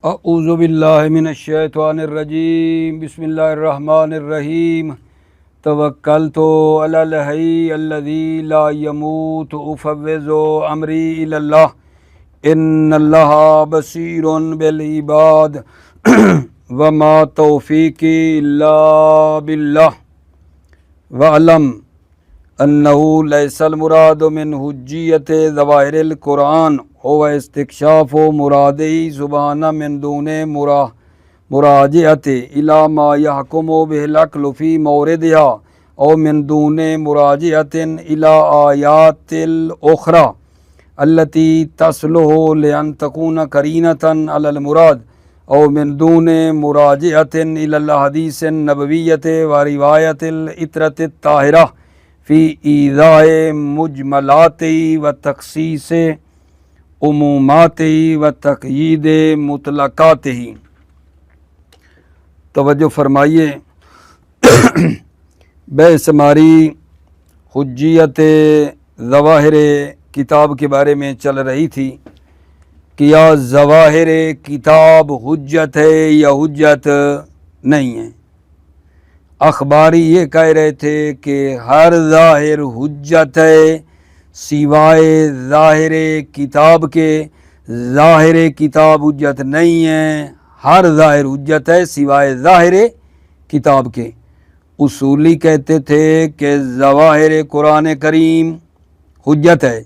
اعوذ باللہ من الشیطان الرجیم بسم اللہ الرحمن الرحیم توکلت علی الحی الذی لا یموت افوض امری الی اللہ ان اللہ بصیر بالعباد وما توفیقی الا باللہ وعلم انہ لیس المراد من حجیت ظواہر القرآن هو استکشاف مرادی سبحانہ من دون مراجعت الى ما يحكم به العقل في موردها او من دون مراجعت الى آیات الاخرى التي تصلح لأن تكون قرینة على المراد او من دون مراجعت الى الحدیث النبویۃ وروایت العطرۃ الطاہرہ فی ایضاح مجملات و تخصیص عمومات و تقیید مطلقات ہی۔ توجہ فرمائیے، بحث ہماری حجیت ظواہر کتاب کے بارے میں چل رہی تھی کہ یا ظواہر کتاب حجت ہے یا حجت نہیں ہے۔ اخباری یہ کہہ رہے تھے کہ ہر ظاہر حجت ہے سوائے ظاہر کتاب کے، ظاہر کتاب حجت نہیں ہے، ہر ظاہر حجت ہے سوائے ظاہر کتاب کے۔ اصولی کہتے تھے کہ ظواہر قرآن کریم حجت ہے،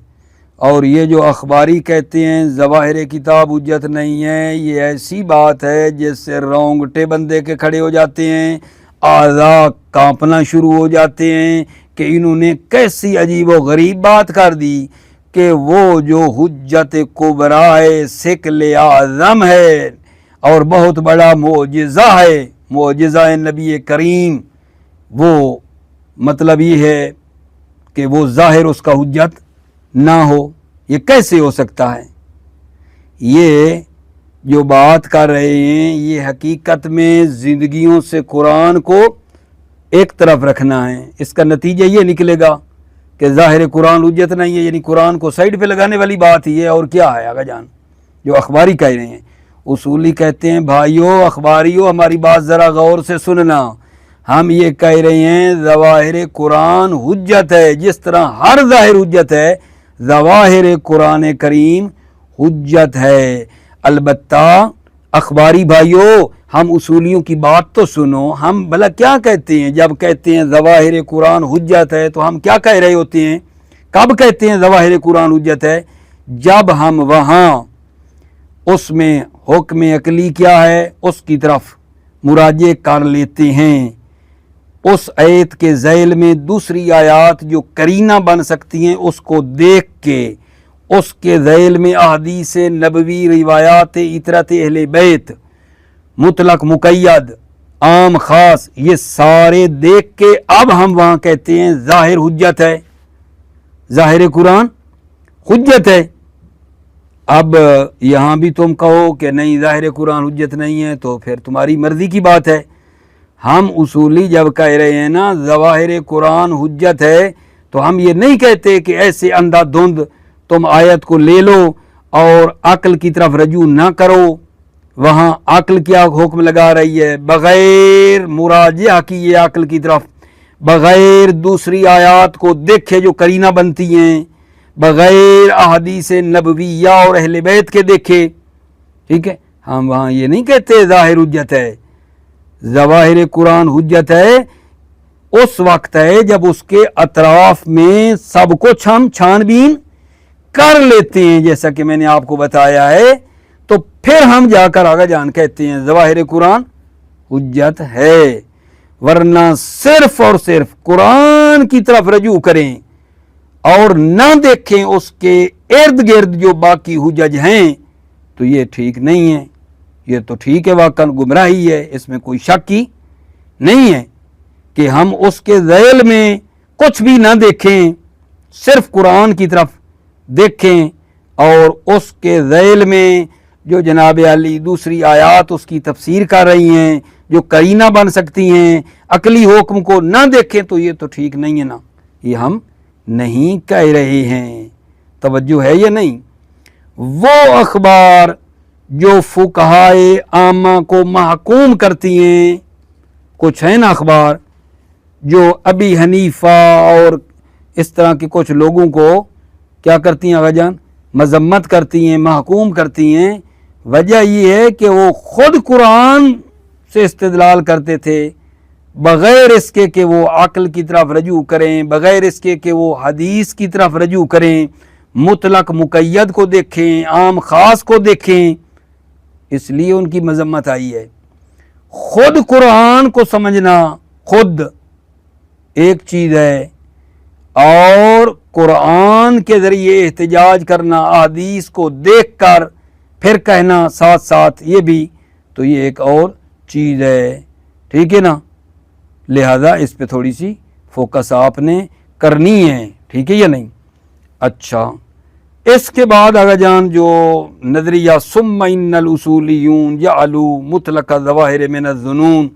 اور یہ جو اخباری کہتے ہیں ظواہر کتاب حجت نہیں ہے، یہ ایسی بات ہے جس سے رونگٹے بندے کے کھڑے ہو جاتے ہیں، اعضاء کانپنا شروع ہو جاتے ہیں کہ انہوں نے کیسی عجیب و غریب بات کر دی کہ وہ جو حجت کبریٰ ثقل اعظم ہے اور بہت بڑا معجزہ ہے، معجزہ نبی کریم، وہ مطلب یہ ہے کہ وہ ظاہر اس کا حجت نہ ہو۔ یہ کیسے ہو سکتا ہے؟ یہ جو بات کر رہے ہیں یہ حقیقت میں زندگیوں سے قرآن کو ایک طرف رکھنا ہے۔ اس کا نتیجہ یہ نکلے گا کہ ظاہر قرآن حجت نہیں ہے، یعنی قرآن کو سائڈ پہ لگانے والی بات ہی ہے، اور کیا ہے آگا جان جو اخباری کہہ رہے ہیں۔ اصولی کہتے ہیں بھائیو اخباریو ہماری بات ذرا غور سے سننا، ہم یہ کہہ رہے ہیں ظواہر قرآن حجت ہے، جس طرح ہر ظاہر حجت ہے ظواہر قرآن کریم حجت ہے۔ البتہ اخباری بھائیو ہم اصولیوں کی بات تو سنو، ہم بھلا کیا کہتے ہیں جب کہتے ہیں ظواہر قرآن حجت ہے تو ہم کیا کہہ رہے ہوتے ہیں؟ کب کہتے ہیں ظواہر قرآن حجت ہے؟ جب ہم وہاں اس میں حکم عقلی کیا ہے اس کی طرف مراجعہ کر لیتے ہیں، اس آیت کے ذیل میں دوسری آیات جو قرینہ بن سکتی ہیں اس کو دیکھ کے، اس کے ذیل میں احادیث نبوی، روایات عطرت اہل بیت، مطلق مقید، عام خاص، یہ سارے دیکھ کے اب ہم وہاں کہتے ہیں ظاہر حجت ہے، ظاہر قرآن حجت ہے۔ اب یہاں بھی تم کہو کہ نہیں ظاہر قرآن حجت نہیں ہے تو پھر تمہاری مرضی کی بات ہے۔ ہم اصولی جب کہہ رہے ہیں نا ظواہر قرآن حجت ہے تو ہم یہ نہیں کہتے کہ ایسے اندھا دھند تم آیت کو لے لو اور عقل کی طرف رجوع نہ کرو۔ وہاں عقل کیا حکم لگا رہی ہے؟ بغیر مراجعہ کیے عقل کی طرف، بغیر دوسری آیات کو دیکھے جو قرینہ بنتی ہیں، بغیر احادیث نبویہ اور اہل بیت کے دیکھے، ٹھیک ہے؟ ہم وہاں یہ نہیں کہتے ظاہر حجت ہے۔ ظواہر قرآن حجت ہے اس وقت ہے جب اس کے اطراف میں سب کچھ ہم چھان بین کر لیتے ہیں، جیسا کہ میں نے آپ کو بتایا ہے، تو پھر ہم جا کر آگا جان کہتے ہیں ظواہر قرآن حجت ہے۔ ورنہ صرف اور صرف قرآن کی طرف رجوع کریں اور نہ دیکھیں اس کے ارد گرد جو باقی حجج ہیں تو یہ ٹھیک نہیں ہے۔ یہ تو ٹھیک ہے، واقعا گمراہی ہے، اس میں کوئی شک ہی نہیں ہے کہ ہم اس کے ذیل میں کچھ بھی نہ دیکھیں، صرف قرآن کی طرف دیکھیں اور اس کے ذیل میں جو جناب علی دوسری آیات اس کی تفسیر کر رہی ہیں، جو قرینہ بن سکتی ہیں، عقلی حکم کو نہ دیکھیں تو یہ تو ٹھیک نہیں ہے نا، یہ ہم نہیں کہہ رہے ہیں۔ توجہ ہے یا نہیں؟ وہ اخبار جو فقہائے عامہ کو محکوم کرتی ہیں، کچھ ہیں نا اخبار جو ابی حنیفہ اور اس طرح کے کچھ لوگوں کو کیا کرتی ہیں آغا جان، مذمت کرتی ہیں، محکوم کرتی ہیں، وجہ یہ ہے کہ وہ خود قرآن سے استدلال کرتے تھے بغیر اس کے کہ وہ عقل کی طرف رجوع کریں، بغیر اس کے کہ وہ حدیث کی طرف رجوع کریں، مطلق مقید کو دیکھیں، عام خاص کو دیکھیں، اس لیے ان کی مذمت آئی ہے۔ خود قرآن کو سمجھنا خود ایک چیز ہے، اور قرآن کے ذریعے احتجاج کرنا، احادیث کو دیکھ کر پھر کہنا ساتھ ساتھ، یہ بھی تو یہ ایک اور چیز ہے، ٹھیک ہے نا۔ لہذا اس پہ تھوڑی سی فوکس آپ نے کرنی ہے، ٹھیک ہے یا نہیں۔ اچھا، اس کے بعد آگا جان جو نظریہ ثم ان الاصولیون جعلوا مطلق الظواہر من الظنون،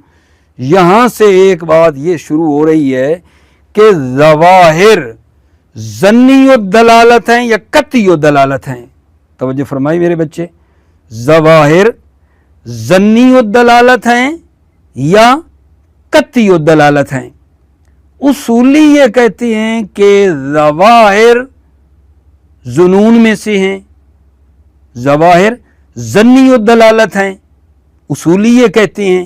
یہاں سے ایک بات یہ شروع ہو رہی ہے کہ ظواہر ظنی الدلالت ہیں یا قطعی الدلالت ہیں۔ توجہ فرمائی میرے بچے، ظواہر ظنی الدلالت ہیں یا قطعی الدلالت ہیں۔ اصولی یہ کہتے ہیں کہ ظواہر ظنون میں سے ہیں، ظواہر ظنی الدلالت ہیں، اصولی یہ کہتے ہیں،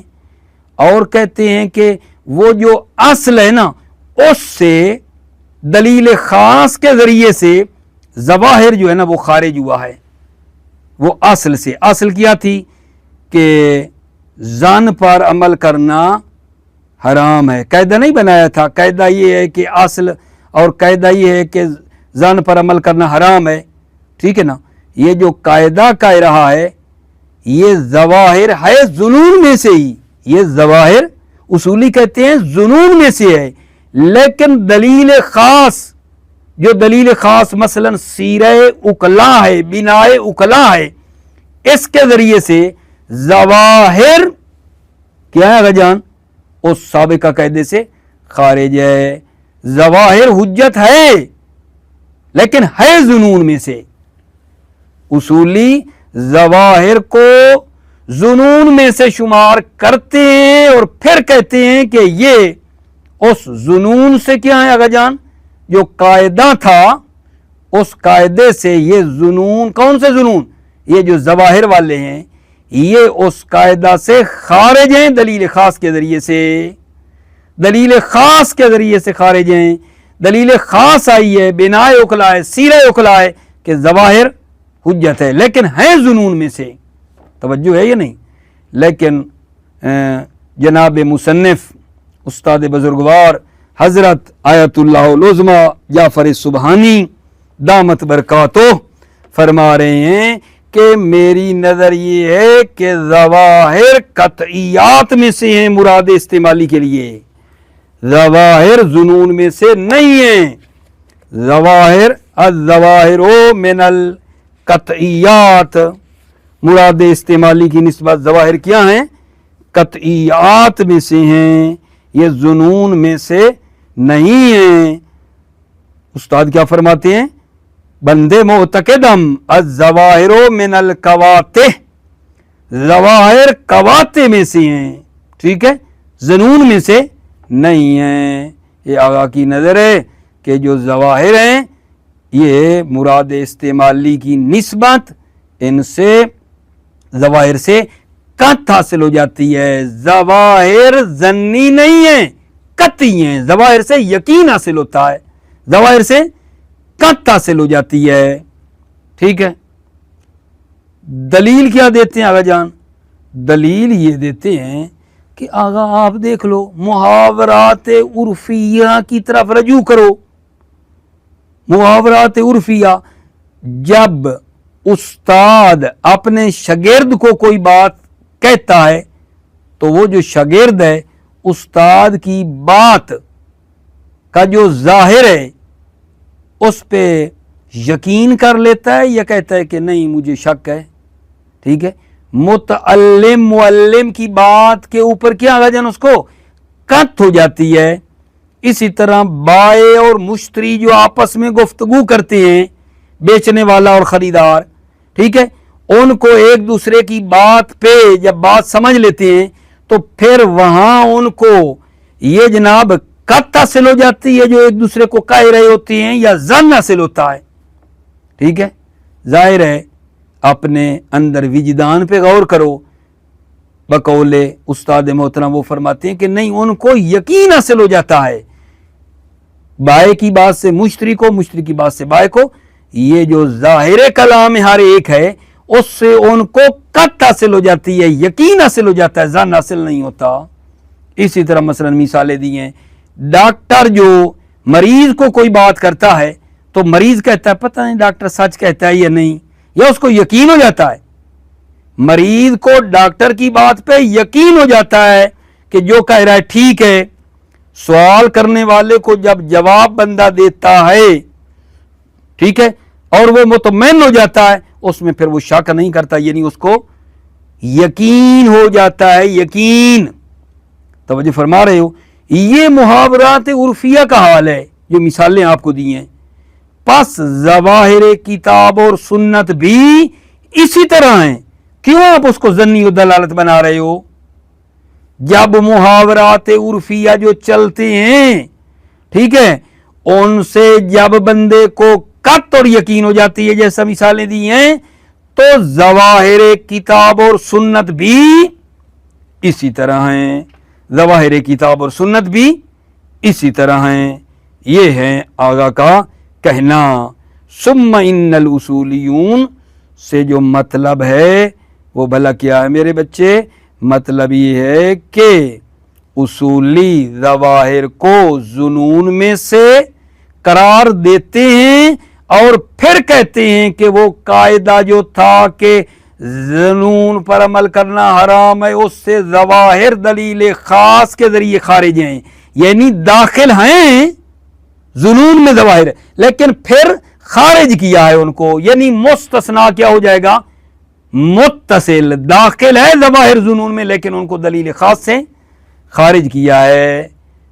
اور کہتے ہیں کہ وہ جو اصل ہے نا اس سے دلیل خاص کے ذریعے سے ظواہر جو ہے نا وہ خارج ہوا ہے، وہ اصل سے۔ اصل کیا تھی کہ ظن پر عمل کرنا حرام ہے، قاعدہ نہیں بنایا تھا، قاعدہ یہ ہے کہ اصل، اور قاعدہ یہ ہے کہ ظن پر عمل کرنا حرام ہے، ٹھیک ہے نا۔ یہ جو قاعدہ کہہ رہا ہے یہ ظواہر ہے ظنون میں سے ہی، یہ ظواہر اصولی کہتے ہیں ظنون میں سے ہے، لیکن دلیل خاص، جو دلیل خاص مثلا سیرہ اقلا ہے، بناء اقلا ہے، اس کے ذریعے سے ظواہر کیا ہے جان، اس سابقہ قاعدے سے خارج ہے۔ ظواہر حجت ہے لیکن ہے ظنون میں سے۔ اصولی ظواہر کو ظنون میں سے شمار کرتے ہیں اور پھر کہتے ہیں کہ یہ اس ظنون سے کیا ہے آگا جان، جو قاعدہ تھا اس قاعدے سے یہ ظنون، کون سے ظنون، یہ جو ظواہر والے ہیں یہ اس قاعدہ سے خارج ہیں، دلیل خاص کے ذریعے سے، دلیل خاص کے ذریعے سے خارج ہیں۔ دلیل خاص آئی ہے، بناء اقلا ہے، سیرہ اقلا ہے کہ ظواہر حجت ہے لیکن ہے ظنون میں سے۔ توجہ ہے یا نہیں؟ لیکن جناب مصنف استاد بزرگوار حضرت آیت اللہ العظمی جعفر سبحانی دامت برکاتہ فرما رہے ہیں کہ میری نظر یہ ہے کہ ظواہر قطعیات میں سے ہیں، مراد استعمالی کے لیے ظواہر ظنون میں سے نہیں ہیں۔ ظواہر الظواہر من القطعیات، مراد استعمالی کی نسبت ظواہر کیا ہیں، قطعیات میں سے ہیں، یہ ظنون میں سے نہیں ہیں۔ استاد کیا فرماتے ہیں، بندے معتقدم الظواہر من القواطع، ظواہر قواطع میں سے ہیں، ٹھیک ہے، ظنون میں سے نہیں ہیں۔ یہ آقا کی نظر ہے کہ جو ظواہر ہیں یہ مراد استعمالی کی نسبت ان سے، ظواہر سے قط حاصل ہو جاتی ہے۔ ظواہر ظنی نہیں ہیں، قطعی ہیں، ظواہر سے یقین حاصل ہوتا ہے، ظواہر سے قط حاصل ہو جاتی ہے، ٹھیک ہے۔ دلیل کیا دیتے ہیں آغا جان؟ دلیل یہ دیتے ہیں کہ آغا آپ دیکھ لو، محاورات عرفیہ کی طرف رجوع کرو۔ محاورات عرفیہ، جب استاد اپنے شاگرد کو کوئی بات کہتا ہے تو وہ جو شاگرد ہے استاد کی بات کا جو ظاہر ہے اس پہ یقین کر لیتا ہے یا کہتا ہے کہ نہیں مجھے شک ہے، ٹھیک ہے۔ متعلم معلم کی بات کے اوپر کیا آگا جان، اس کو قط ہو جاتی ہے۔ اسی طرح بائع اور مشتری جو آپس میں گفتگو کرتے ہیں، بیچنے والا اور خریدار، ٹھیک ہے، ان کو ایک دوسرے کی بات پہ جب بات سمجھ لیتے ہیں تو پھر وہاں ان کو یہ جناب قط حاصل ہو جاتی ہے جو ایک دوسرے کو کہہ رہے ہوتے ہیں، یا ظن حاصل ہوتا ہے. ٹھیک ہے، ظاہر ہے اپنے اندر وجدان پہ غور کرو. بقول استاد محترم وہ فرماتے ہیں کہ نہیں، ان کو یقین حاصل ہو جاتا ہے بائے کی بات سے مشتری کو، مشتری کی بات سے بائے کو. یہ جو ظاہر کلام ہر ایک ہے اس سے ان کو قط حاصل ہو جاتی ہے، یقین حاصل ہو جاتا ہے، ظن حاصل نہیں ہوتا. اسی طرح مثلا مثالیں دی ہیں، ڈاکٹر جو مریض کو کوئی بات کرتا ہے تو مریض کہتا ہے پتہ نہیں ڈاکٹر سچ کہتا ہے یا نہیں، یا اس کو یقین ہو جاتا ہے. مریض کو ڈاکٹر کی بات پہ یقین ہو جاتا ہے کہ جو کہہ رہا ہے ٹھیک ہے. سوال کرنے والے کو جب جواب بندہ دیتا ہے، ٹھیک ہے، اور وہ مطمئن ہو جاتا ہے، اس میں پھر وہ شک نہیں کرتا، یعنی اس کو یقین ہو جاتا ہے. یقین، توجہ فرما رہے ہو؟ یہ محاورات عرفیہ کا حال ہے جو مثالیں آپ کو دی ہیں. پس ظواہر کتاب اور سنت بھی اسی طرح ہیں. کیوں آپ اس کو ظنی و دلالت بنا رہے ہو؟ جب محاورات عرفیہ جو چلتے ہیں، ٹھیک ہے، ان سے جب بندے کو قط اور یقین ہو جاتی ہے جیسا مثالیں دی ہیں، تو ظواہر کتاب اور سنت بھی اسی طرح ہیں. ظواہر کتاب اور سنت بھی اسی طرح ہیں. یہ ہے آگا کا کہنا. ثم ان الاصولیون سے جو مطلب ہے وہ بھلا کیا ہے میرے بچے؟ مطلب یہ ہے کہ اصولی ظواہر کو ظنون میں سے قرار دیتے ہیں اور پھر کہتے ہیں کہ وہ قاعدہ جو تھا کہ ظنون پر عمل کرنا حرام ہے، اس سے ظواہر دلیل خاص کے ذریعے خارج ہیں. یعنی داخل ہیں ظنون میں ظواہر، لیکن پھر خارج کیا ہے ان کو. یعنی مستثنا کیا ہو جائے گا؟ متصل. داخل ہے ظواہر ظنون میں لیکن ان کو دلیل خاص سے خارج کیا ہے.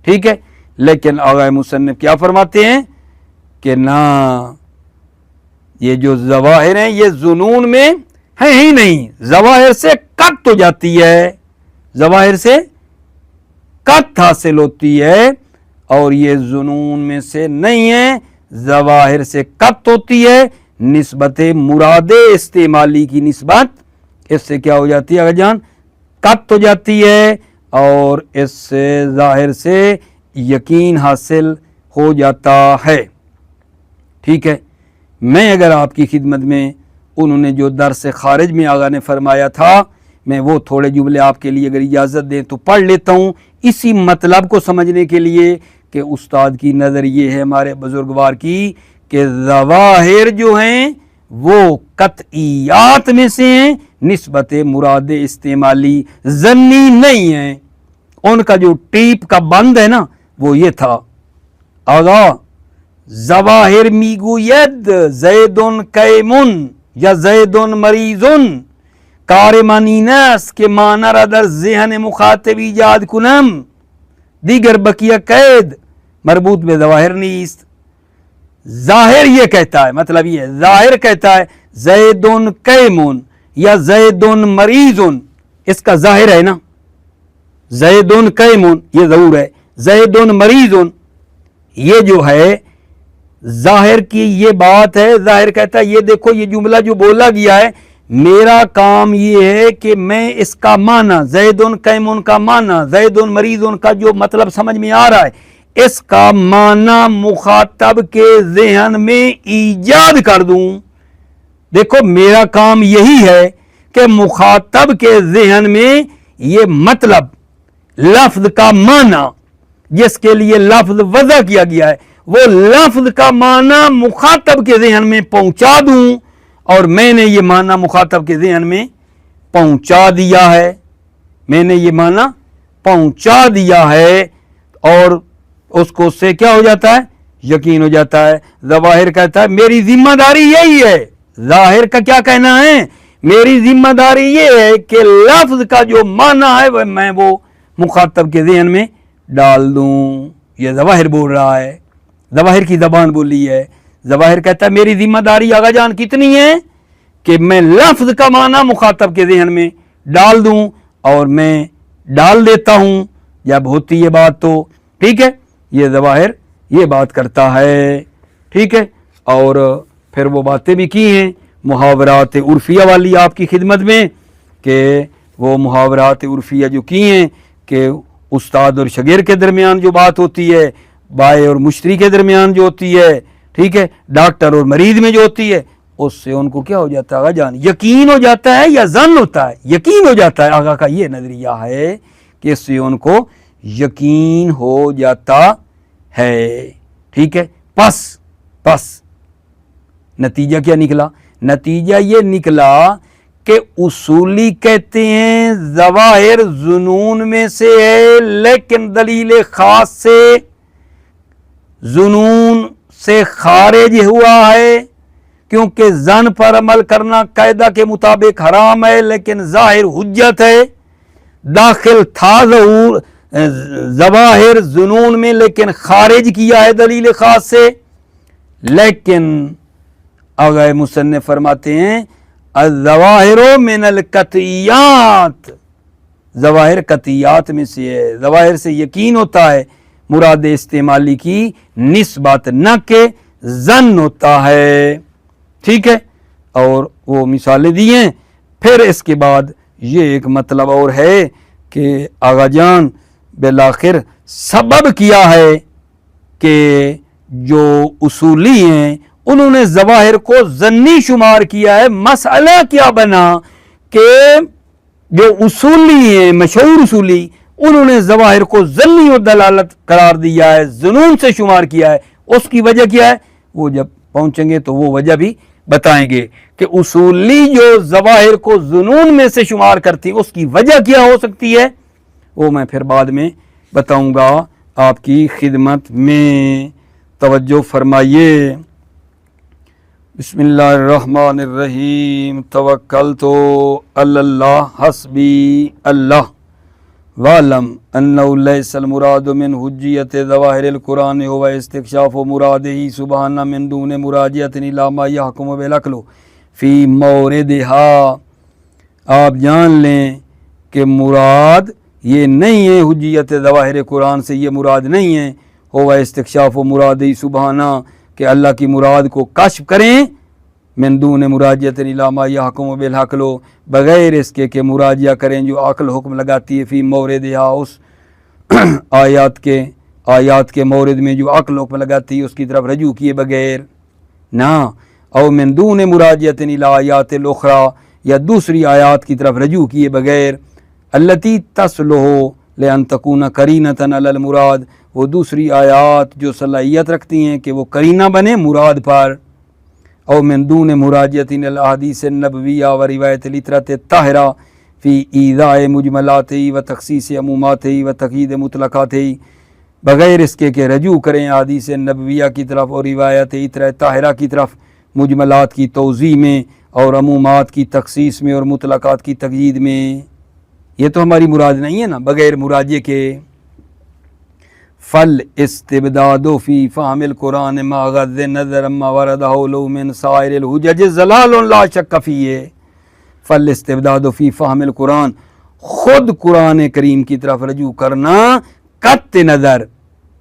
ٹھیک ہے، لیکن آغا مصنف کیا فرماتے ہیں کہ نہ، یہ جو ظواہر ہیں یہ ظنون میں ہے ہی نہیں. ظواہر سے قط ہو جاتی ہے، ظواہر سے قط حاصل ہوتی ہے، اور یہ ظنون میں سے نہیں ہے، ظواہر سے قط ہوتی ہے. نسبت مراد استعمالی کی نسبت اس سے کیا ہو جاتی ہے اگر جان؟ قط ہو جاتی ہے، اور اس سے ظاہر سے یقین حاصل ہو جاتا ہے. ٹھیک ہے، میں اگر آپ کی خدمت میں انہوں نے جو درس خارج میں آغا نے فرمایا تھا، میں وہ تھوڑے جملے آپ کے لیے اگر اجازت دیں تو پڑھ لیتا ہوں، اسی مطلب کو سمجھنے کے لیے کہ استاد کی نظر یہ ہے ہمارے بزرگوار کی کہ ظواہر جو ہیں وہ قطعیات میں سے ہیں، نسبت مراد استعمالی ظنی نہیں ہیں. ان کا جو ٹیپ کا بند ہے نا وہ یہ تھا آغا، ظواہر میگوید زیدن قیمن یا زیدن مریضن کار معنی نست که معنی را در ذهن مخاطب ایجاد کنم، دیگر بقیہ قید مربوط به ظواہر نیست. ظاہر یہ کہتا ہے، مطلب یہ ہے ظاہر کہتا ہے زیدن قیمن یا زیدن مریضن، اس کا ظاہر ہے نا زیدن قیمن، یہ ضرور ہے. زیدن مریضن یہ جو ہے ظاہر کی یہ بات ہے. ظاہر کہتا ہے یہ دیکھو یہ جملہ جو بولا گیا ہے، میرا کام یہ ہے کہ میں اس کا معنی زیدن قیمن کا معنی زیدن مریضن کا جو مطلب سمجھ میں آ رہا ہے اس کا معنی مخاطب کے ذہن میں ایجاد کر دوں. دیکھو میرا کام یہی ہے کہ مخاطب کے ذہن میں یہ مطلب لفظ کا معنی جس کے لیے لفظ وضع کیا گیا ہے وہ لفظ کا معنی مخاطب کے ذہن میں پہنچا دوں، اور میں نے یہ معنی مخاطب کے ذہن میں پہنچا دیا ہے. میں نے یہ معنی پہنچا دیا ہے اور اس کو اس سے کیا ہو جاتا ہے؟ یقین ہو جاتا ہے. ظواہر کہتا ہے میری ذمہ داری یہی ہے. ظاہر کا کیا کہنا ہے؟ میری ذمہ داری یہ ہے کہ لفظ کا جو معنی ہے میں وہ مخاطب کے ذہن میں ڈال دوں. یہ ظواہر بول رہا ہے، ظواہر کی زبان بولی ہے. ظواہر کہتا ہے میری ذمہ داری آغا جان کتنی ہے کہ میں لفظ کا معنی مخاطب کے ذہن میں ڈال دوں اور میں ڈال دیتا ہوں جب ہوتی ہے بات تو ٹھیک ہے، یہ ظواہر یہ بات کرتا ہے ٹھیک ہے۔ اور پھر وہ باتیں بھی کی ہیں محاورات عرفیہ والی آپ کی خدمت میں، کہ وہ محاورات عرفیہ جو کی ہیں کہ استاد اور شاگرد کے درمیان جو بات ہوتی ہے، بائع اور مشتری کے درمیان جو ہوتی ہے ٹھیک ہے، ڈاکٹر اور مریض میں جو ہوتی ہے، اس سے ان کو کیا ہو جاتا ہے آغا جان؟ یقین ہو جاتا ہے یا ظن ہوتا ہے؟ یقین ہو جاتا ہے۔ آغا کا یہ نظریہ ہے کہ اس سے ان کو یقین ہو جاتا ہے ٹھیک ہے۔ پس نتیجہ کیا نکلا؟ نتیجہ یہ نکلا کہ اصولی کہتے ہیں ظواہر ظنون میں سے ہے، لیکن دلیل خاص سے ظنون سے خارج ہوا ہے، کیونکہ ظن پر عمل کرنا قاعدہ کے مطابق حرام ہے، لیکن ظاہر حجت ہے۔ داخل تھا ظواہر ظنون میں لیکن خارج کیا ہے دلیل خاص سے۔ لیکن آگے مصنف فرماتے ہیں الظواہر من القطعیات، ظواہر قطعیات میں سے ہے، ظواہر سے یقین ہوتا ہے، مراد استعمالی کی نسبت نہ کہ ظن ہوتا ہے ٹھیک ہے۔ اور وہ مثالیں دی ہیں۔ پھر اس کے بعد یہ ایک مطلب اور ہے کہ آغا جان بالآخر سبب کیا ہے کہ جو اصولی ہیں انہوں نے ظواہر کو ظنی شمار کیا ہے۔ مسئلہ کیا بنا کہ جو اصولی ہیں مشہور اصولی انہوں نے ظواہر کو ظنی و دلالت قرار دیا ہے، ظنون سے شمار کیا ہے۔ اس کی وجہ کیا ہے وہ جب پہنچیں گے تو وہ وجہ بھی بتائیں گے کہ اصولی جو ظواہر کو ظنون میں سے شمار کرتی اس کی وجہ کیا ہو سکتی ہے، وہ میں پھر بعد میں بتاؤں گا آپ کی خدمت میں۔ توجہ فرمائیے۔ بسم اللہ الرحمن الرحیم۔ توکلت علی اللہ حسبی اللہ وعلم انه ليس المراد من حجیت ظواہر القرآن هو استکشاف مرادہ سبحانہ من دون مراجعۃ الی ما یحکم بالعقل فی موردها۔ آپ جان لیں کہ مراد یہ نہیں ہے، حجیت ظواہر قرآن سے یہ مراد نہیں ہے، ہو استکشاف و مرادی سبحانہ کہ اللہ کی مراد کو کشف کریں، من دون مراجعۃ الی ما یحکم بالعقل بغیر اس کے کہ مراجعہ کریں جو عقل حکم لگاتی ہے، فی موردہا اس آیات کے مورد میں جو عقل حکم لگاتی ہے اس کی طرف رجوع کیے بغیر نہ، او من دون مراجعۃ الی آیات الاخری یا دوسری آیات کی طرف رجوع کیے بغیر، التی تصلح لان تکون قرینۃ علی المراد، وہ دوسری آیات جو صلاحیت رکھتی ہیں کہ وہ قرینہ بنے مراد پر، او من دون مراجعۃ الی الاحادیث النبویہ و روایت الاطہرۃ الطاہرہ فی ایضاء مجملات و تخصیص عمومات و تقیید مطلقات، بغیر اس کے کہ رجوع کریں احادیث نبویہ کی طرف اور روایت اطہرۃ طاہرہ کی طرف، مجملات کی توضیح میں اور عمومات کی تخصیص میں اور مطلقات کی تقیید میں۔ یہ تو ہماری مراد نہیں ہے نا بغیر مراجعے کے۔ فل استبداد فی فہم القرآن ما غض نظر ما ورد حولہ من سائر الحجج ضلال لا شک فیہ۔ فل استبداد فی فہم القرآن، خود قرآن کریم کی طرف رجوع کرنا قطع نظر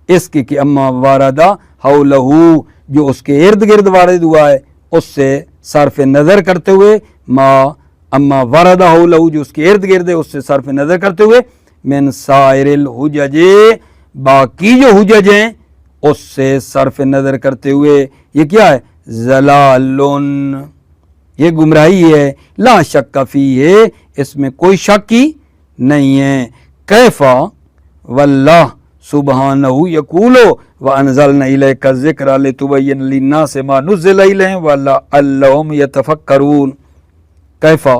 اس کے کہ اما واردہ حولہ جو اس کے ارد گرد وارد ہوا ہے اس سے صرف نظر کرتے ہوئے، ما اما واردہ حولہ جو اس کے ارد گرد ہے اس سے صرف نظر کرتے ہوئے، من سائر الحجج باقی جو حجج ہیں اس سے صرف نظر کرتے ہوئے، یہ کیا ہے؟ ضلالن، یہ گمراہی ہے، لا شک فیہ، اس میں کوئی شک ہی نہیں ہے۔ کیفا واللہ سبحانہ یقول وانزلنا الیک الذکر لتبین للناس ما نزل الیہم ولعلہم یتفکرون۔ کیفا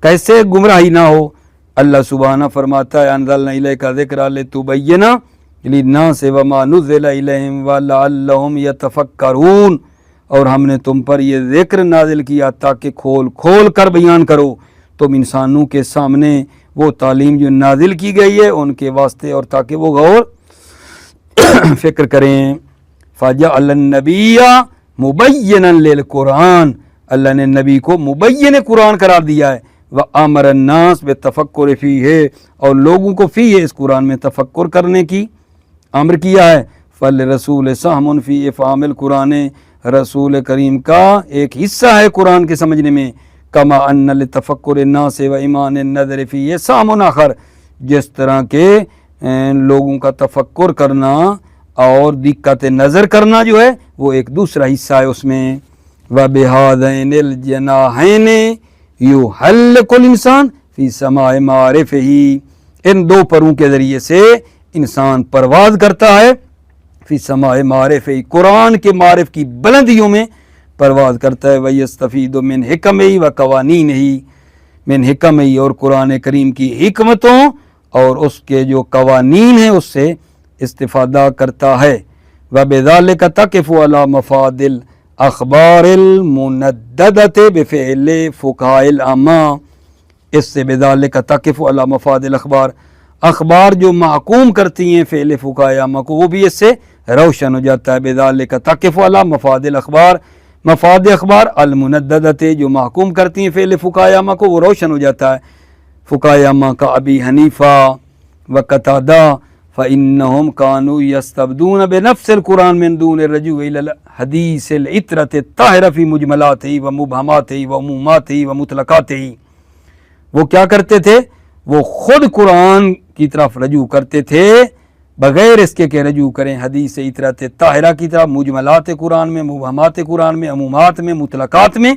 کیسے گمراہی نہ ہو، اللہ سبحانہ فرماتا ہے انزلنا الیک الذکر لتبین للناس وما نزل الیہم ولعلہم یتفکرون، اور ہم نے تم پر یہ ذکر نازل کیا تاکہ کھول کھول کر بیان کرو، تم انسانوں کے سامنے وہ تعلیم جو نازل کی گئی ہے ان کے واسطے اور تاکہ وہ غور فکر کریں۔ فجعل النبی مبینا للقرآن، اللہ نے نبی کو مبین قرآن قرار دیا ہے، وَأَمَرَ النَّاسَ بِالتَّفَكُّرِ فِيهِ، اور لوگوں کو فی ہے اس قرآن میں تفکر کرنے کی امر کیا ہے۔ فَالرَّسُولِ سَهْمٌ فِي إِفْهَامِ الْقُرْآنِ، رسول کریم کا ایک حصہ ہے قرآن کے سمجھنے میں، کما ان لتفکر الناس و ایمان النظر فیہ سام آخر، جس طرح کے لوگوں کا تفکر کرنا اور دقت نظر کرنا جو ہے وہ ایک دوسرا حصہ ہے اس میں۔ وَبِهَذَيْنِ الْجَنَاحَيْنِ يُحَلِّقُ الْإِنسَانُ فِي سَمَاءِ مَعَارِفِهِ، ان دو پروں کے ذریعے سے انسان پرواز کرتا ہے، فی سماء معارفہ، قرآن کے معارف کی بلندیوں میں پرواز کرتا ہے، وَيَسْتَفِيدُ مِنْ حِكَمِهِ وَقَوَانِينِهِ، مِنْ حِكَمِهِ، اور قرآن کریم کی حکمتوں اور اس کے جو قوانین ہیں اس سے استفادہ کرتا ہے۔ وَبِذَلِكَ تَقِفُ عَلَى مَفَادِ الْأَخْبَارِ الْمُنَدَّدَةِ بِفِعْلِ فُقَهَاءِ الْعَامَّةِ، اس سے بِذَلِكَ تَقِفُ عَلَى مَفَادِ الْأَخْبَارِ، اخبار جو محکوم کرتی ہیں فعل فقہاء عامہ کو، وہ بھی اس سے روشن ہو جاتا ہے۔ بذالک تقف علی مفاد الاخبار، مفاد اخبار المنددۃ، جو محکوم کرتی ہیں فعل فقہاء عامہ کو، وہ روشن ہو جاتا ہے۔ فقہاء عامہ کا ابی حنیفہ و قتادہ فإنهم كانوا يستبدون بنفس القرآن من دون الرجوع إلى الحديث العطرة الطاهرة في مجملاته ومبهماته وعموماته ومطلقاته، وہ کیا کرتے تھے؟ وہ خود قرآن کی طرف رجوع کرتے تھے بغیر اس کے کہ رجوع کریں حدیث عطرت طاہرہ کی طرف، مجملات قرآن میں، مبہمات قرآن میں، عمومات میں، مطلقات میں۔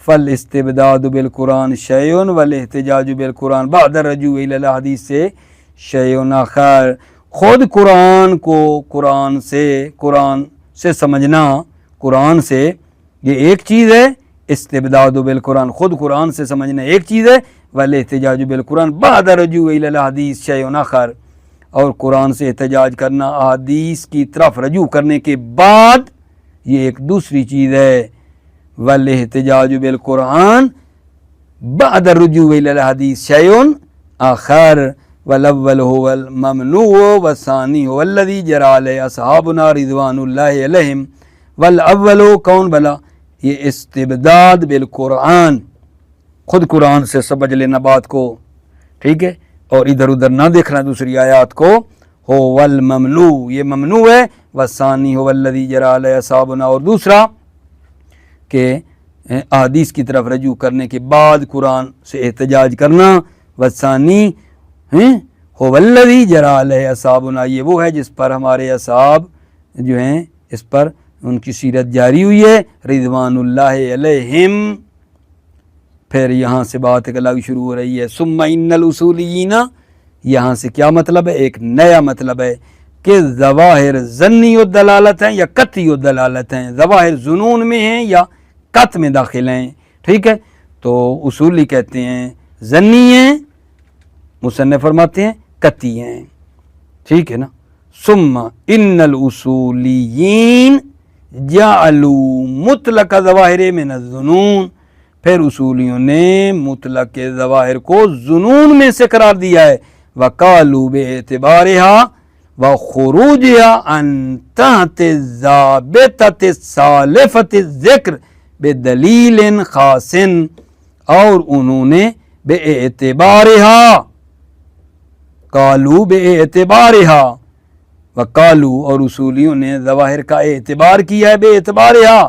فالاستبداد بالقرآن شیء والاحتجاج بالقرآن بعد الرجوع الی الحدیث سے شیء آخر، خود قرآن کو قرآن سے سمجھنا، قرآن سے یہ ایک چیز ہے، استبداد بالقرآن خود قرآن سے سمجھنا ایک چیز ہے، والاحتجاج بالقرآن بعد الرجوع الی الحدیث شیء آخر، اور قرآن سے احتجاج کرنا احادیث کی طرف رجوع کرنے کے بعد یہ ایک دوسری چیز ہے۔ والاحتجاج بالقرآن بعد الرجوع الی الحدیث شیء آخر، والاول هو الممنوع والثانی هو الذی جرى علیہ اصحابنا رضوان اللہ علیہم۔ والاول کون بلا؟ یہ استبداد بالقرآن، خود قرآن سے سمجھ لینا بات کو، ٹھیک ہے، اور ادھر ادھر نہ دیکھنا دوسری آیات کو۔ ہو والممنوع، یہ ممنوع ہے، والثانی هو الذی جرى علیہ اصحابنا، اور دوسرا کہ احادیث کی طرف رجوع کرنے کے بعد قرآن سے احتجاج کرنا، والثانی هو الذی جرى علیہ اصحابنا، یہ وہ ہے جس پر ہمارے اصحاب جو ہیں اس پر ان کی سیرت جاری ہوئی ہے، رضوان اللہ علیہم۔ پھر یہاں سے بات ایک الگ شروع ہو رہی ہے، ثم ان الاصولیین، یہاں سے کیا مطلب ہے؟ ایک نیا مطلب ہے کہ ظواہر ظنی الدلالت ہیں یا قطعی الدلالت ہیں، ظواہر ظنون میں ہیں یا قط میں داخل ہیں، ٹھیک ہے۔ تو اصولی کہتے ہیں ظنی ہیں، مصنف فرماتے ہیں قطعی ہیں، ٹھیک ہے نا۔ ثم ان الاصولیین جعلوا مطلق ظواہر من الظنون، پھر اصولیوں نے مطلق ظواہر کو ظنون میں سے قرار دیا ہے، وقالوا باعتبارها وخروجها عن تحت الضابطة السالفة الذکر بدلیل خاص، اور انہوں نے باعتبارها، قالوا باعتبارها، وقالوا، اور اصولیوں نے ظواہر کا اعتبار کیا ہے باعتبارها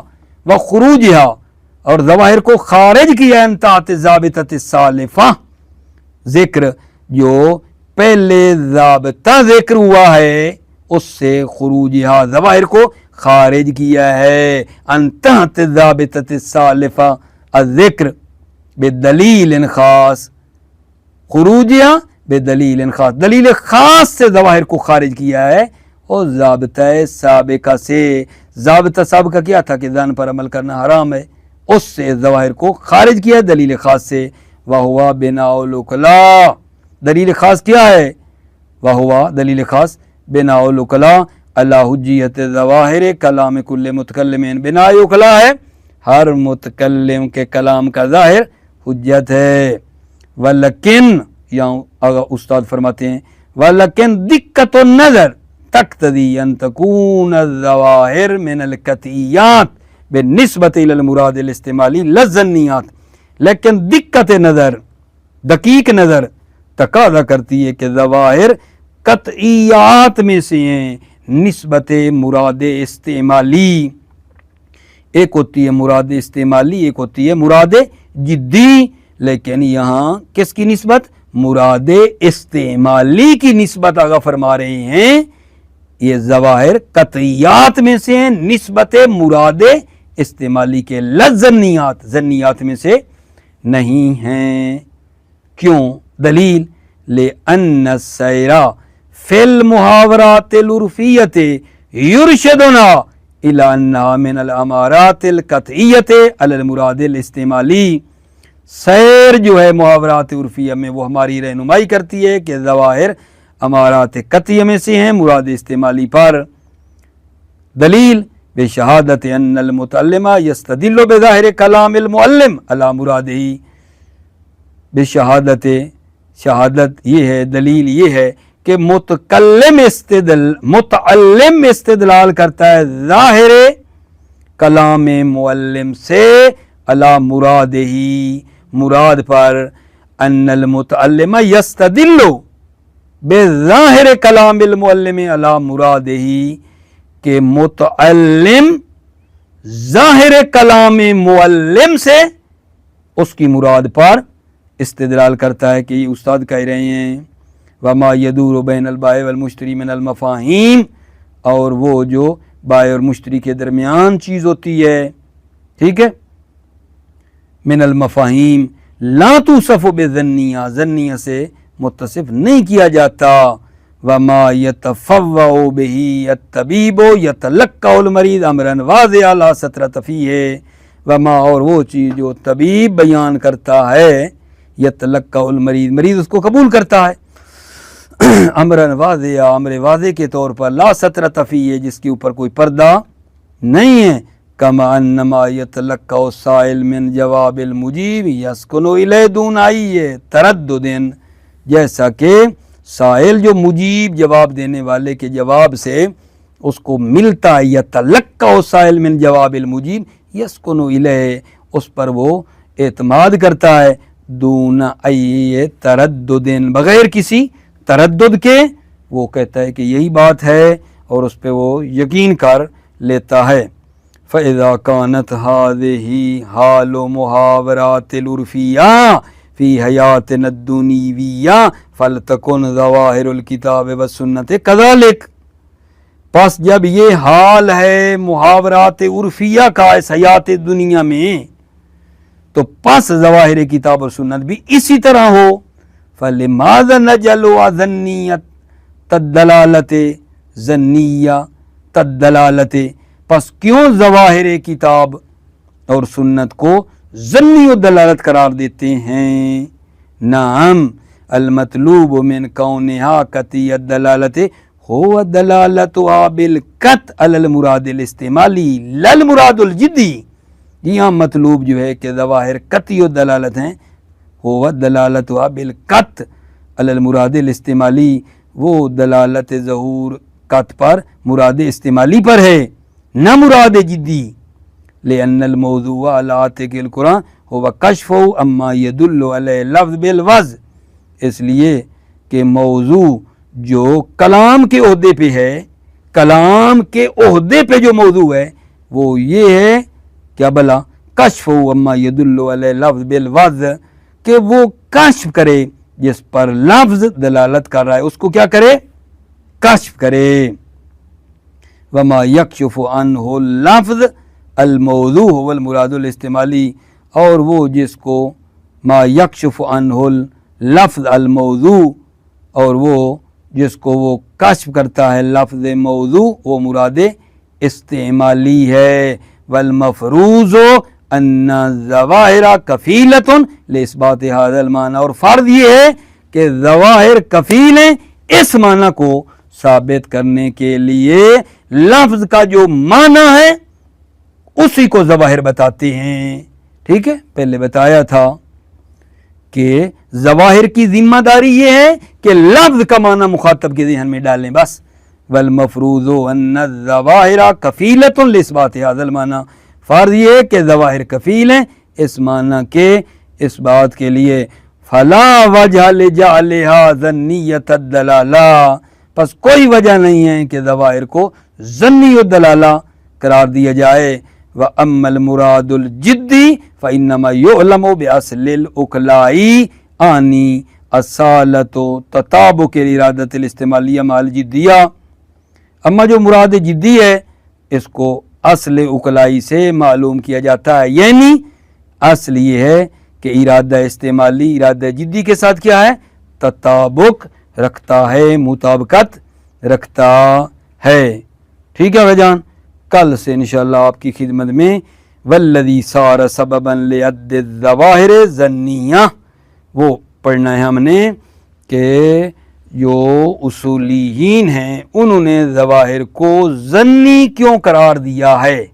وخروجها، اور ظواہر کو خارج کیا ہے تحت ضابطۃ السالفہ، ذکر جو پہلے ضابطہ ذکر ہوا ہے اس سے خروجها، ظواہر کو خارج کیا ہے ان تحت ضابطۃ السالفہ الذکر بدلیل خاص، خروجها بدلیل خاص، دلیل خاص سے ظواہر کو خارج کیا ہے، اور ضابطہ سابقہ سے، ضابطہ سابقہ کیا تھا کہ ظن پر عمل کرنا حرام ہے، اس سے ظواہر کو خارج کیا ہے دلیل خاص سے۔ وہوا بناء العقلاء، دلیل خاص کیا ہے؟ وہوا دلیل خاص بناء العقلاء علی حجیت الظواہر کلام کل متکلم، بناء عقلاء ہے ہر متکلم کے کلام کا ظاہر حجت ہے۔ ولیکن، یہاں استاد فرماتے ہیں ولیکن دقت النظر تقتضی ان تکون الظواہر من القطعیات بالنسبت الی المراد الاستعمالی للظنیات، لیکن دقت نظر، دقیق نظر تقاضا کرتی ہے کہ ظواہر قطعیات میں سے ہیں نسبت مراد استعمالی۔ ایک ہوتی ہے مراد استعمالی، ایک ہوتی ہے مراد جدی، لیکن یہاں کس کی نسبت؟ مراد استعمالی کی نسبت آگا فرما رہے ہیں۔ یہ ظواہر قطعیات میں سے ہیں نسبت مراد استعمالی کے، لظنیات، ظنیات میں سے نہیں ہیں۔ کیوں؟ دلیل لأن السیر فی المحاورات العرفیۃ یرشدنا الی انہا من الامارات القطعیۃ علی المراد الاستعمالی۔ سیر جو ہے محاورات عرفیہ میں وہ ہماری رہنمائی کرتی ہے کہ ظواہر امارات قطعیہ میں سے ہیں مراد استعمالی پر۔ دلیل بشہادت ان المتعلم یستدل بظاہر کلام المعلم علی مرادہ، بشہادت، شہادت یہ ہے، دلیل یہ ہے کہ متعلم استدلال کرتا ہے ظاہر کلام معلم سے علی مرادہ، مراد پر۔ ان المتعلم یستدل بظاہر کلام المعلم علی مرادہ، کہ متعلم ظاہر کلام معلم سے اس کی مراد پر استدلال کرتا ہے کہ یہ استاد کہہ رہے ہیں وما یدور بین البائع والمشتری من المفاہیم، اور وہ جو بائع اور مشتری کے درمیان چیز ہوتی ہے، ٹھیک ہے، من المفاہیم لا توصف بظنیہ، ظنیہ سے متصف نہیں کیا جاتا۔ وما یتفوع بہ الطبیب یتلقى المریض امرا واضحا لا سطرۃ فیہ، وما، اور وہ چیز جو طبیب بیان کرتا ہے، یتلقى المریض، مریض اس کو قبول کرتا ہے، امرا واضحا، امر واضح کے طور پر، لا سطرۃ فیہ، جس کے اوپر کوئی پردہ نہیں ہے۔ کما انما یتلقى السائل من جواب المجیب یسکن الیہ دون ای تردد، جیسا کہ سائل جو مجیب جواب دینے والے کے جواب سے اس کو ملتا ہے، یتلقى السائل من جواب المجیب یسکن الیہ، اس پر وہ اعتماد کرتا ہے، دون ای تردد، بغیر کسی تردد کے وہ کہتا ہے کہ یہی بات ہے اور اس پہ وہ یقین کر لیتا ہے۔ فَإِذَا كَانَتْ هَذِهِ حَالُ مُحَاوَرَاتِ الْعُرْفِيَّةِ فِي حَيَاتِنَا الدُّنْيَوِيَّةِ فَلْتَكُنْ ظَوَاهِرُ الْكِتَابِ وَالسُّنَّةِ كَذَلِكَ، پس جب یہ حال ہے محاورات عرفیہ کا اس حیات دنیا میں، تو پس ظواہر کتاب اور سنت بھی اسی طرح ہو۔ فَلِمَاذَا نَجْعَلُهَا ظَنِّيَّةً تَدَّلَالَةِ ظَنِّيَّةً تَدَّلَالَةِ، پس کیوں ظواہر کتاب اور سنت کو ظنی و دلالت قرار دیتے ہیں؟ نعم المطلوب من کونها قطعی الدلالت هو دلالتها بالقطع علی المراد الاستعمالی لا المراد الجدی، یہاں مطلوب جو ہے کہ ظواہر قطعی الدلالت ہیں، هو دلالتها بالقطع علی المراد الاستعمالی، وہ دلالت ظہور قطع پر، مراد استعمالی پر ہے، نہ مراد جدی۔ لأن الموضوع على عاتق القرآن هو کشف اما يدل علیہ لفظ بالوضع، اس لیے کہ موضوع جو کلام کے عہدے پہ ہے، کلام کے عہدے پہ جو موضوع ہے وہ یہ ہے کیا بلا، کشف اما يدل علیہ لفظ بالوضع، کہ وہ کشف کرے جس پر لفظ دلالت کر رہا ہے اس کو کیا کرے، کشف کرے۔ وما یکشف عنہ اللفظ الموضوع هو المراد الاستعمالی، اور وہ جس کو ما یکشف عنہ اللفظ الموضوع، اور وہ جس کو وہ کشف کرتا ہے لفظ موضوع، وہ مراد استعمالی ہے۔ والمفروض ان الظواہر کفیلۃ لاثبات هذا المعنی، اور فرض یہ ہے کہ ظواہر کفیل ہیں اس معنی کو ثابت کرنے کے لیے، لفظ کا جو معنی ہے اسی کو ظواہر بتاتے ہیں۔ ٹھیک ہے، پہلے بتایا تھا کہ ظواہر کی ذمہ داری یہ ہے کہ لفظ کا معنی مخاطب کے ذہن میں ڈالیں بس۔ والمفروض ان الظواہر کفیلۃ لاثبات هذا المعنی، فرض یہ کہ ظواہر کفیل ہیں، اس معنی کہ اس بات کے لیے فلا وجہ لجعلها ظنیۃ الدلالہ، پس کوئی وجہ نہیں ہے کہ ظواہر کو ظنی الدلالہ قرار دیا جائے۔ وَأَمَّا الْمُرَادُ الْجِدِّ فَإِنَّمَا يُعْلَمُ بِأَصْلِ الْأُقْلَاءِ آنی الصالۃ تطابق الارادۃ الاستعمالیہ مع الجدیہ۔ اما جو مراد جدی ہے اس کو اصل اقلائی سے معلوم کیا جاتا ہے، یعنی اصل یہ ہے کہ ارادہ استعمالی ارادہ جدی کے ساتھ کیا ہے؟ تطابق رکھتا ہے، مطابقت رکھتا ہے۔ ٹھیک ہے بھائی جان، کل سے انشاءاللہ آپ کی خدمت میں والذی صار سببا لعد الظواہر ظنیہ وہ پڑھنا ہے ہم نے کہ جو اصولیین ہیں انہوں نے ظواہر کو ظنی کیوں قرار دیا ہے،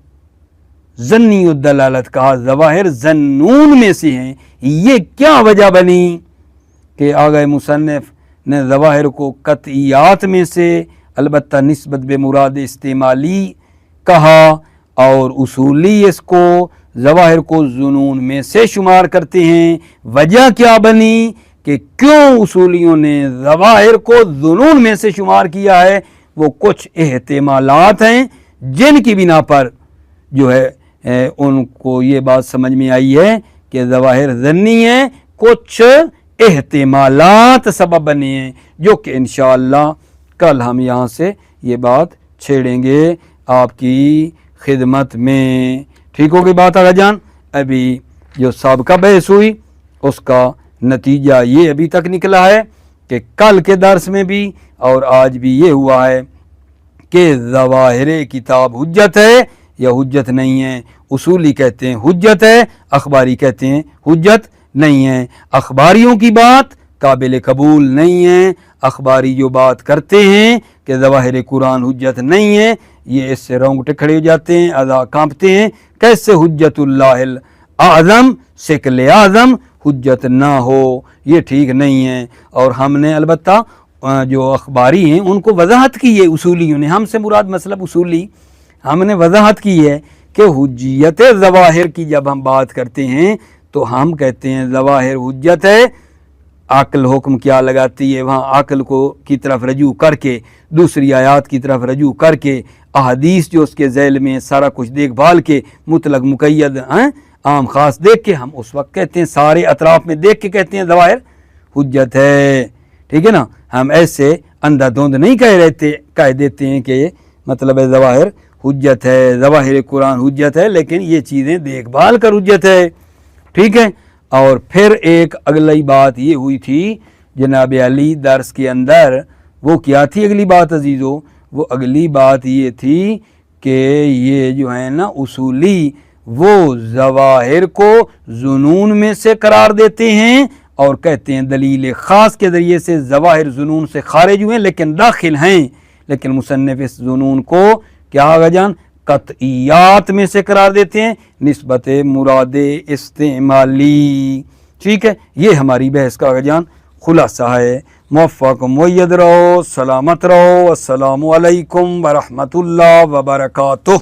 ظنی الدلالت کہا، ظواہر ظنون میں سے ہیں، یہ کیا وجہ بنی کہ آگئے مصنف نے ظواہر کو قطعیات میں سے البتہ نسبت بے مراد استعمالی کہا اور اصولی اس کو ظواہر کو ظنون میں سے شمار کرتے ہیں۔ وجہ کیا بنی کہ کیوں اصولیوں نے ظواہر کو ظنون میں سے شمار کیا ہے؟ وہ کچھ احتمالات ہیں جن کی بنا پر جو ہے ان کو یہ بات سمجھ میں آئی ہے کہ ظواہر ظنی ہیں، کچھ احتمالات سبب بنے ہیں جو کہ انشاءاللہ کل ہم یہاں سے یہ بات چھیڑیں گے آپ کی خدمت میں۔ ٹھیک ہوگی بات آگا جان؟ ابھی جو سابقہ بحث ہوئی اس کا نتیجہ یہ ابھی تک نکلا ہے کہ کل کے درس میں بھی اور آج بھی یہ ہوا ہے کہ ظواہر کتاب حجت ہے یا حجت نہیں ہے۔ اصولی کہتے ہیں حجت ہے، اخباری کہتے ہیں حجت نہیں ہے۔ اخباریوں کی بات قابل قبول نہیں ہے، اخباری جو بات کرتے ہیں کہ ظواہر قرآن حجت نہیں ہے، یہ اس سے رونگٹے کھڑے ہو جاتے ہیں، اعضاء کانپتے ہیں، کیسے حجت اللہ اعظم شکل اعظم حجت نہ ہو، یہ ٹھیک نہیں ہے۔ اور ہم نے البتہ جو اخباری ہیں ان کو وضاحت کی ہے، اصولیوں نے، ہم سے مراد مطلب اصولی، ہم نے وضاحت کی ہے کہ حجیت ظواہر کی جب ہم بات کرتے ہیں تو ہم کہتے ہیں ظواہر حجت ہے، عقل حکم کیا لگاتی ہے، وہاں عقل کو کی طرف رجوع کر کے، دوسری آیات کی طرف رجوع کر کے، احادیث جو اس کے ذیل میں سارا کچھ دیکھ بھال کے، مطلق مقید عام خاص دیکھ کے ہم اس وقت کہتے ہیں، سارے اطراف میں دیکھ کے کہتے ہیں ظواہر حجت ہے۔ ٹھیک ہے نا، ہم ایسے اندھا دھند نہیں کہہ دیتے ہیں کہ مطلب ہے ظواہر حجت ہے، ظواہر قرآن حجت ہے، لیکن یہ چیزیں دیکھ بھال کر حجت ہے۔ ٹھیک ہے، اور پھر ایک اگلی بات یہ ہوئی تھی جناب علی درس کے اندر، وہ کیا تھی اگلی بات عزیزو؟ وہ اگلی بات یہ تھی کہ یہ جو ہے نا اصولی وہ ظواہر کو ظنون میں سے قرار دیتے ہیں اور کہتے ہیں دلیل خاص کے ذریعے سے ظواہر ظنون سے خارج ہوئے لیکن داخل ہیں، لیکن مصنف اس ظنون کو کیا آگا جان قطعیات میں سے قرار دیتے ہیں نسبت مراد استعمالی۔ ٹھیک ہے، یہ ہماری بحث کا آگا جان خلاصہ ہے۔ موفق مؤید رہو، سلامت رہو، السلام علیکم ورحمۃ اللہ وبرکاتہ۔